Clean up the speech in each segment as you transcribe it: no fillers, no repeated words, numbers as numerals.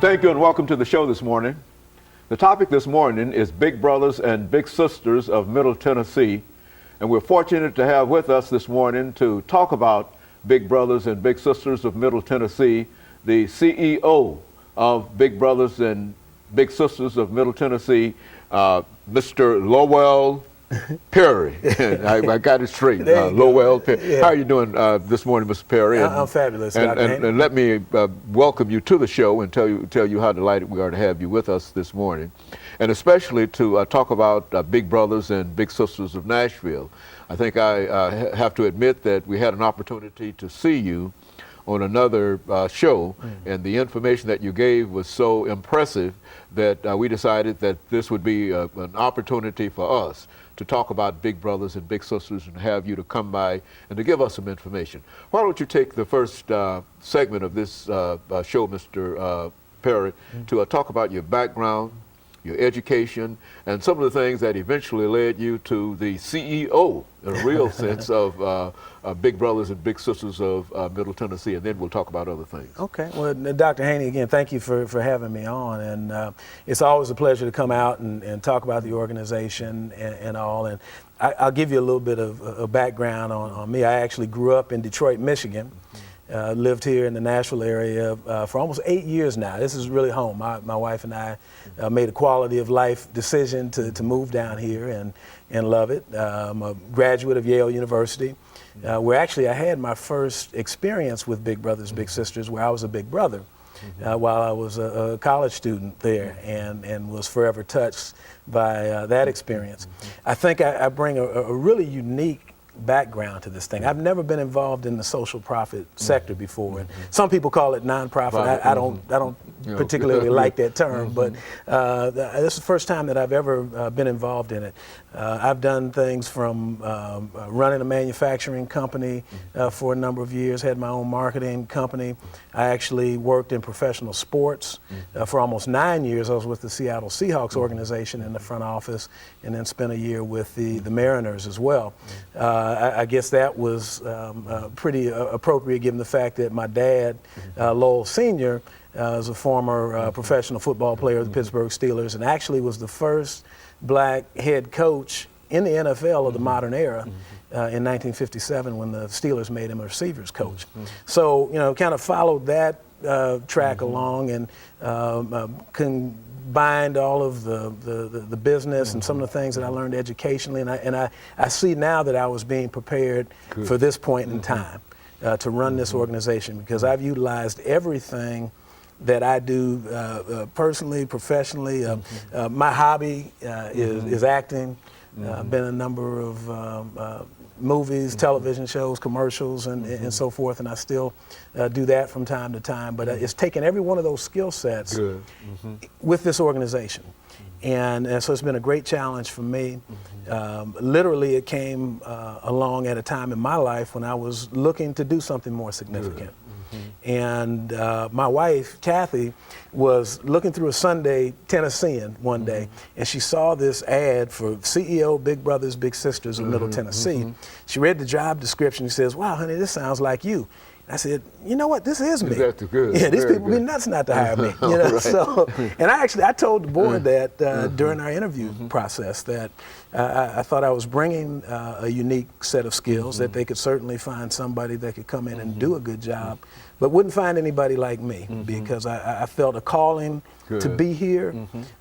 Thank you and welcome to the show this morning. The topic this morning is Big Brothers and Big Sisters of Middle Tennessee. And we're fortunate to have with us this morning to talk about Big Brothers and Big Sisters of Middle Tennessee, the CEO of Big Brothers and Big Sisters of Middle Tennessee, Mr. Lowell Perry. I got it straight. Lowell Perry. Yeah. How are you doing this morning, Mr. Perry? I'm fabulous. And let me welcome you to the show and tell you how delighted we are to have you with us this morning, and especially to talk about Big Brothers and Big Sisters of Nashville. I think I have to admit that we had an opportunity to see you on another show, and the information that you gave was so impressive that we decided that this would be an opportunity for us to talk about Big Brothers and Big Sisters and have you to come by and to give us some information. Why don't you take the first segment of this show, Mr. Perry, to talk about your background, your education, and some of the things that eventually led you to the CEO, in a real sense, of Big Brothers and Big Sisters of Middle Tennessee, and then we'll talk about other things. Okay. Well, Dr. Haney, again, thank you for having me on, and it's always a pleasure to come out and talk about the organization and all. And I'll give you a little bit of a background on me. I actually grew up in Detroit, Michigan. Lived here in the Nashville area for almost 8 years now. This is really home. My wife and I made a quality of life decision to move down here and love it. I'm a graduate of Yale University, where actually I had my first experience with Big Brothers, Big Sisters, where I was a big brother while I was a college student there, and was forever touched by that experience. I think I bring a really unique background to this thing. I've never been involved in the social profit sector before, and some people call it nonprofit. I don't particularly like that term, but this is the first time that I've ever been involved in it. I've done things from running a manufacturing company for a number of years, had my own marketing company. I actually worked in professional sports for almost 9 years. I was with the Seattle Seahawks organization in the front office, and then spent a year with the Mariners as well. I guess that was pretty appropriate given the fact that my dad, Lowell Sr., was a former professional football player of the Pittsburgh Steelers, and actually was the first black head coach in the NFL of the modern era in 1957 when the Steelers made him a receivers coach. So, kind of followed that track along, and combined all of the business and some of the things that I learned educationally, and I see now that I was being prepared for this point in time to run this organization, because I've utilized everything that I do personally, professionally. My hobby is acting. Been a number of movies, television shows, commercials, and so forth, and I still do that from time to time. But it's taken every one of those skill sets with this organization. And so it's been a great challenge for me. Literally, it came along at a time in my life when I was looking to do something more significant. And my wife, Kathy, was looking through a Sunday Tennessean one day, and she saw this ad for CEO Big Brothers, Big Sisters of Middle Tennessee. She read the job description. She says, "Wow, honey, this sounds like you." I said, "You know what? This is me." That's good. Yeah, these people be nuts not to hire me. Right. So, and I told the board that during our interview process that I thought I was bringing a unique set of skills, that they could certainly find somebody that could come in and do a good job, but wouldn't find anybody like me, because I felt a calling to be here.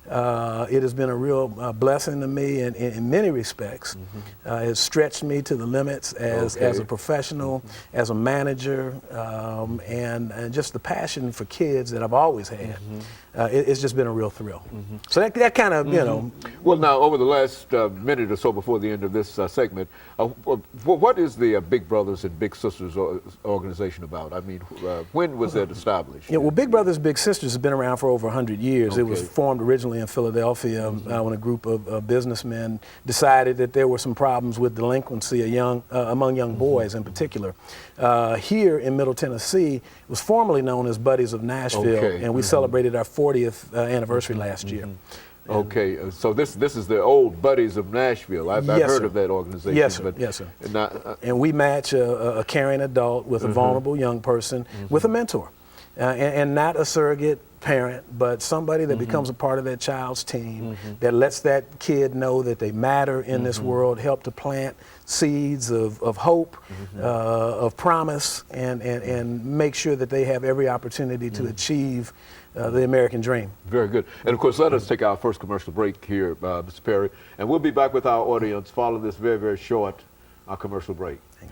It has been a real blessing to me in many respects. It's stretched me to the limits as a professional, as a manager, and just the passion for kids that I've always had. It's just been a real thrill. So that kind of, Well, now, over the last minute or so before the end of this segment, what is the Big Brothers and Big Sisters organization about? I mean, when was that established? Yeah, well, Big Brothers, Big Sisters has been around for over 100 years. It was formed originally in Philadelphia when a group of businessmen decided that there were some problems with delinquency among young boys in particular. Here in Middle Tennessee, it was formerly known as Buddies of Nashville, and we celebrated our 40th anniversary last year. Okay, so this is the old Buddies of Nashville. I've heard of that organization. Yes, sir. Yes, sir. And we match a caring adult with a vulnerable young person with a mentor. and not a surrogate parent, but somebody that becomes a part of that child's team, that lets that kid know that they matter in this world, help to plant seeds of hope, of promise, and make sure that they have every opportunity to achieve the American dream. Very good. And of course, let us take our first commercial break here, Mr. Perry, and we'll be back with our audience following this very, very short commercial break. Thank you.